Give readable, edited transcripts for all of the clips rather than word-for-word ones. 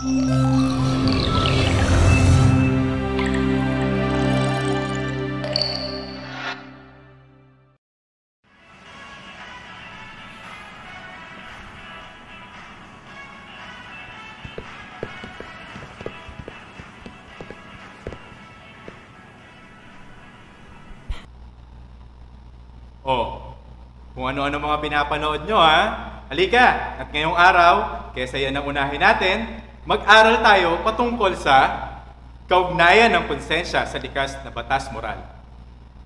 Oh, kung ano-ano mga pinapanood nyo ha. Halika, at ngayong araw, kesa yan ang unahin natin, mag-aral tayo patungkol sa kaugnayan ng konsensya sa likas na batas moral.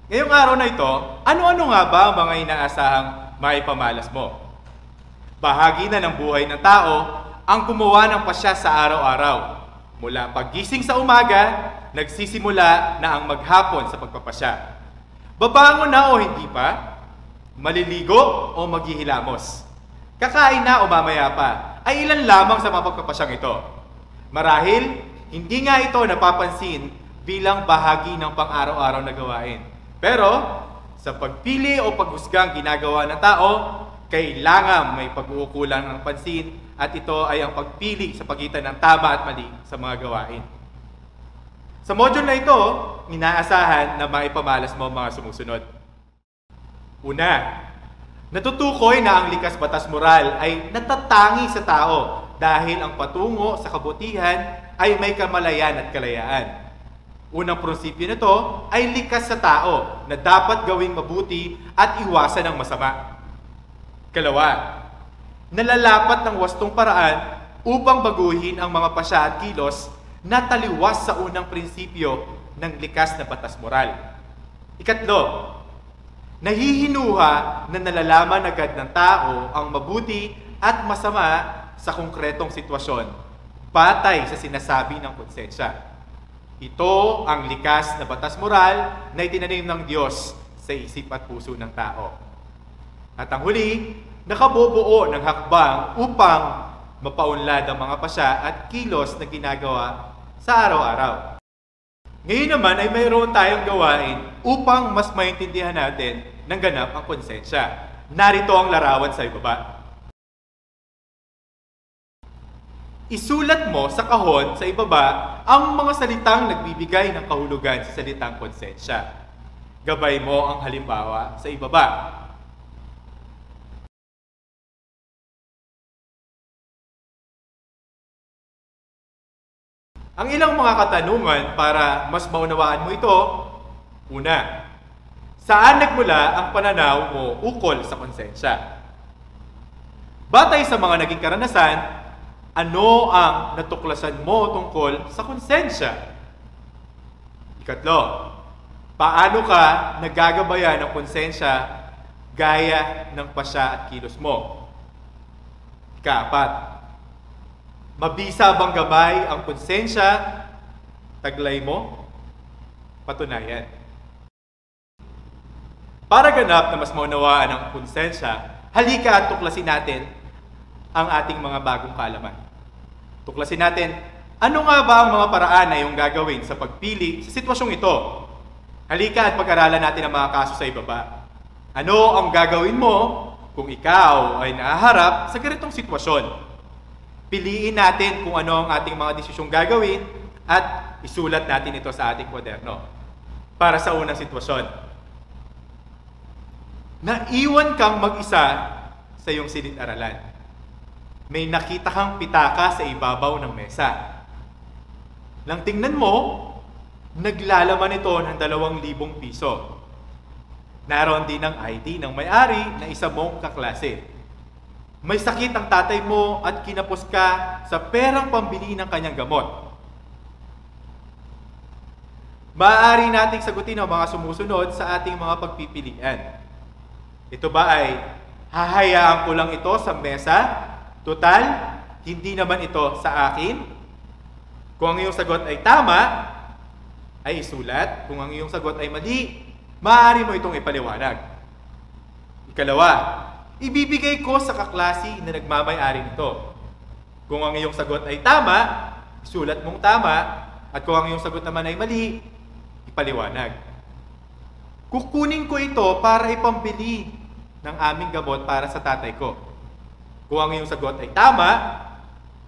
Ngayong araw na ito, ano-ano nga ba ang mga inaasahang maipamalas mo? Bahagi na ng buhay ng tao ang gumawa ng pasya sa araw-araw. Mula paggising sa umaga, nagsisimula na ang maghapon sa pagpapasya. Babangon na o hindi pa? Maliligo o maghihilamos? Kakain na o mamaya pa? Ay ilan lamang sa mga pagpapasyang ito. Marahil, hindi nga ito napapansin bilang bahagi ng pang-araw-araw na gawain. Pero, sa pagpili o paghusgang ginagawa ng tao, kailangan may pag-uukulan ng pansin at ito ay ang pagpili sa pagitan ng tama at mali sa mga gawain. Sa module na ito, inaasahan na maipamalas mo mga sumusunod. Una, natutukoy na ang likas batas moral ay natatangi sa tao dahil ang patungo sa kabutihan ay may kamalayan at kalayaan. Unang prinsipyo nito ay likas sa tao na dapat gawing mabuti at iwasan ang masama. Kalawa, nalalapat ng wastong paraan upang baguhin ang mga pasya at kilos na taliwas sa unang prinsipyo ng likas na batas moral. Ikatlo, nahihinuha na nalalaman agad ng tao ang mabuti at masama sa konkretong sitwasyon, batay sa sinasabi ng konsensya. Ito ang likas na batas moral na itinanim ng Diyos sa isip at puso ng tao. At ang huli, nakabubuo ng hakbang upang mapaunlad ang mga pasya at kilos na ginagawa sa araw-araw. Ngayon naman ay mayroon tayong gawain upang mas maintindihan natin ng ganap ang konsensya. Narito ang larawan sa ibaba. Isulat mo sa kahon sa ibaba ang mga salitang nagbibigay ng kahulugan sa salitang konsensya. Gabay mo ang halimbawa sa ibaba. Ang ilang mga katanungan para mas maunawaan mo ito. Una, saan nagmula ang pananaw mo ukol sa konsensya? Batay sa mga naging karanasan, ano ang natuklasan mo tungkol sa konsensya? Ikatlo, paano ka nagagabayan ng konsensya gaya ng pasya at kilos mo? Ikaapat, mabisa bang gabay ang konsensya? Taglay mo? Patunayan. Para ganap na mas maunawaan ang konsensya, halika at tuklasin natin ang ating mga bagong kaalaman. Tuklasin natin, ano nga ba ang mga paraan na iyong gagawin sa pagpili sa sitwasyong ito? Halika at pag-aralan natin ang mga kaso sa ibaba. Ano ang gagawin mo kung ikaw ay nahaharap sa ganitong sitwasyon? Piliin natin kung ano ang ating mga desisyong gagawin at isulat natin ito sa ating kwaderno. Para sa unang sitwasyon, naiwan kang mag-isa sa iyong silid-aralan. May nakita kang pitaka sa ibabaw ng mesa. Nang tingnan mo, naglalaman ito ng 2,000 piso. Naroon din ang ID ng may-ari na isa mong kaklase. May sakit ang tatay mo at kinapos ka sa perang pambili ng kanyang gamot. Maaari nating sagutin ang mga sumusunod sa ating mga pagpipilian. Ito ba ay hahayaan ko lang ito sa mesa? Total, hindi naman ito sa akin? Kung ang iyong sagot ay tama, ay isulat. Kung ang iyong sagot ay mali, maaari mo itong ipaliwanag. Ikalawa, ibibigay ko sa kaklase na nagmamay-ari nito. Kung ang iyong sagot ay tama, isulat mong tama. At kung ang iyong sagot naman ay mali, ipaliwanag. Kukunin ko ito para ipambili ng aming gamot para sa tatay ko. Kung ang iyong sagot ay tama,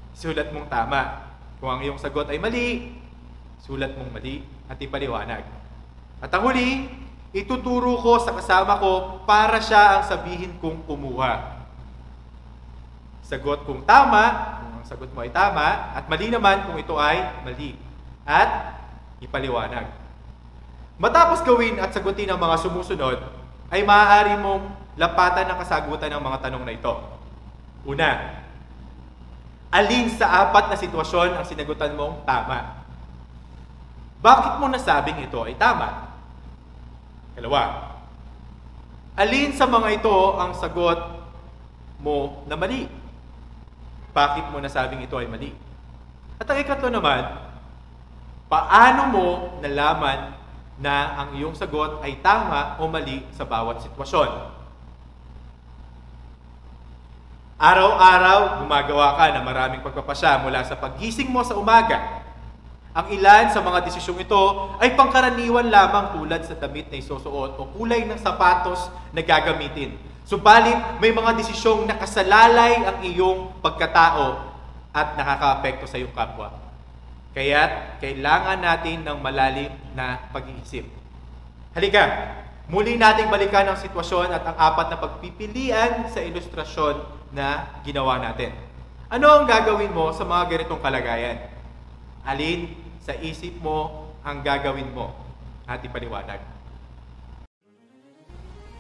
isulat mong tama. Kung ang iyong sagot ay mali, sulat mong mali at ipaliwanag. At ang huli, ituturo ko sa kasama ko para siya ang sabihin kong kumuha. Sagot kung tama, kung ang sagot mo ay tama, at mali naman kung ito ay mali. At ipaliwanag. Matapos gawin at sagutin ang mga sumusunod, ay maaari mong lapatan ang kasagutan ng mga tanong na ito. Una, alin sa 4 na sitwasyon ang sinagutan mong tama? Bakit mo nasabing ito ay tama? Kalawa, alin sa mga ito ang sagot mo na mali? Bakit mo nasabing ito ay mali? At ang ikatlo naman, paano mo nalaman na ang iyong sagot ay tama o mali sa bawat sitwasyon? Araw-araw, gumagawa ka ng maraming pagpapasya mula sa paggising mo sa umaga. Ang ilan sa mga desisyong ito ay pangkaraniwan lamang tulad sa damit na isusuot o kulay ng sapatos na gagamitin. Subalit, may mga desisyong nakasalalay ang iyong pagkatao at nakakaapekto sa iyong kapwa. Kaya't kailangan natin ng malalim na pag-iisip. Halika, muli nating balikan ang sitwasyon at ang 4 na pagpipilian sa ilustrasyon na ginawa natin. Ano ang gagawin mo sa mga ganitong kalagayan? Alin sa isip mo ang gagawin mo? At ipaliwanag.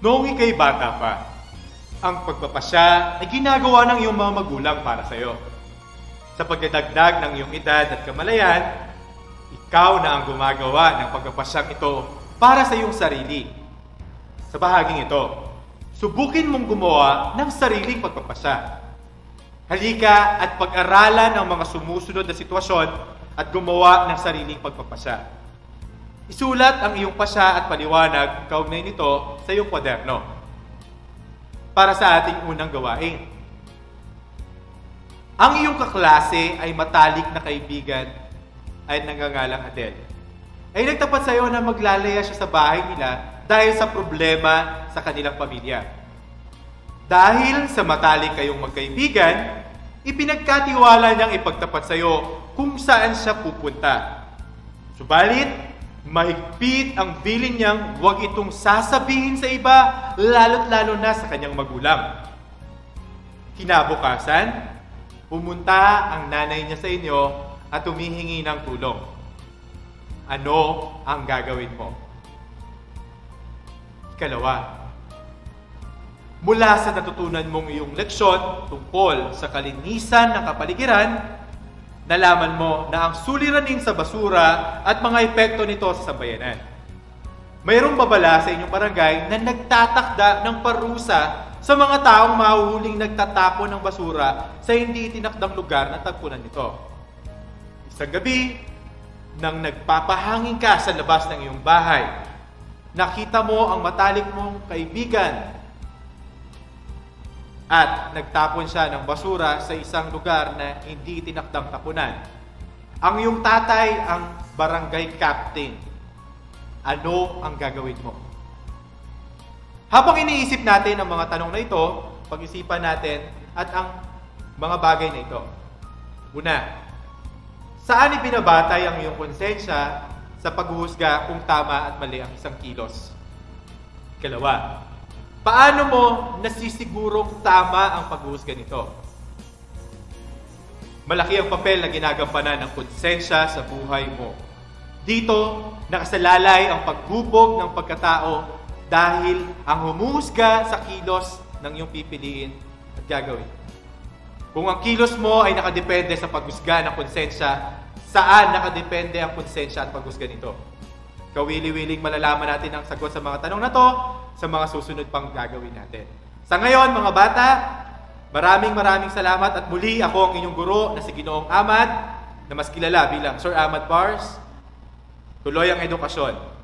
Noong ika'y bata pa, ang pagpapasya ay ginagawa ng iyong mga magulang para sa iyo. Sa pagdadagdag ng iyong edad at kamalayan, ikaw na ang gumagawa ng pagpapasyang ito para sa iyong sarili. Sa bahaging ito, subukin mong gumawa ng sariling pagpapasya. Halika at pag-aralan ang mga sumusunod na sitwasyon at gumawa ng sariling pagpapasya. Isulat ang iyong pasya at paliwanag kaugnay nito sa iyong kwaderno. Para sa ating unang gawain. Ang iyong kaklase ay matalik na kaibigan ay nangangalang Adele. Ay nagtapat sa iyo na maglalaya siya sa bahay nila dahil sa problema sa kanilang pamilya. Dahil sa matalik kayong magkaibigan, ipinagkatiwala niyang ipagtapat sa iyo kung saan siya pupunta. Subalit, mahigpit ang bilin niyang huwag itong sasabihin sa iba, lalo't-lalo na sa kanyang magulang. Kinabukasan, pumunta ang nanay niya sa inyo at humihingi ng tulong. Ano ang gagawin mo? Ikalawa, mula sa natutunan mong iyong leksyon tungkol sa kalinisan ng kapaligiran, nalaman mo na ang suliranin sa basura at mga epekto nito sa sambayanan. Mayroong babala sa inyong barangay na nagtatakda ng parusa sa mga taong mahuhuling nagtatapon ng basura sa hindi tinakdang lugar na tagpunan nito. Isang gabi, nang nagpapahangin ka sa labas ng iyong bahay, nakita mo ang matalik mong kaibigan at nagtapon siya ng basura sa isang lugar na hindi tinakdang tapunan. Ang iyong tatay ang barangay captain. Ano ang gagawin mo? Habang iniisip natin ang mga tanong na ito, pag-isipan natin at ang mga bagay na ito. Una, saan ibinabatay ang iyong konsensya sa paghuhusga kung tama at mali ang isang kilos? Ikalawa, paano mo nasisigurong tama ang paghuhusga nito? Malaki ang papel na ginagampanan ng konsensya sa buhay mo. Dito, nakasalalay ang paghubog ng pagkatao dahil ang humuhusga sa kilos ng iyong pipiliin at gagawin. Kung ang kilos mo ay nakadepende sa paghusga ng konsensya, saan nakadepende ang konsensya at paghusga nito? Kawili-wiling malalaman natin ang sagot sa mga tanong na to sa mga susunod pang gagawin natin. Sa ngayon, mga bata, maraming salamat at muli ako ang inyong guro na si Ginoong Amad, na mas kilala bilang Sir Amad Bars. Tuloy ang edukasyon.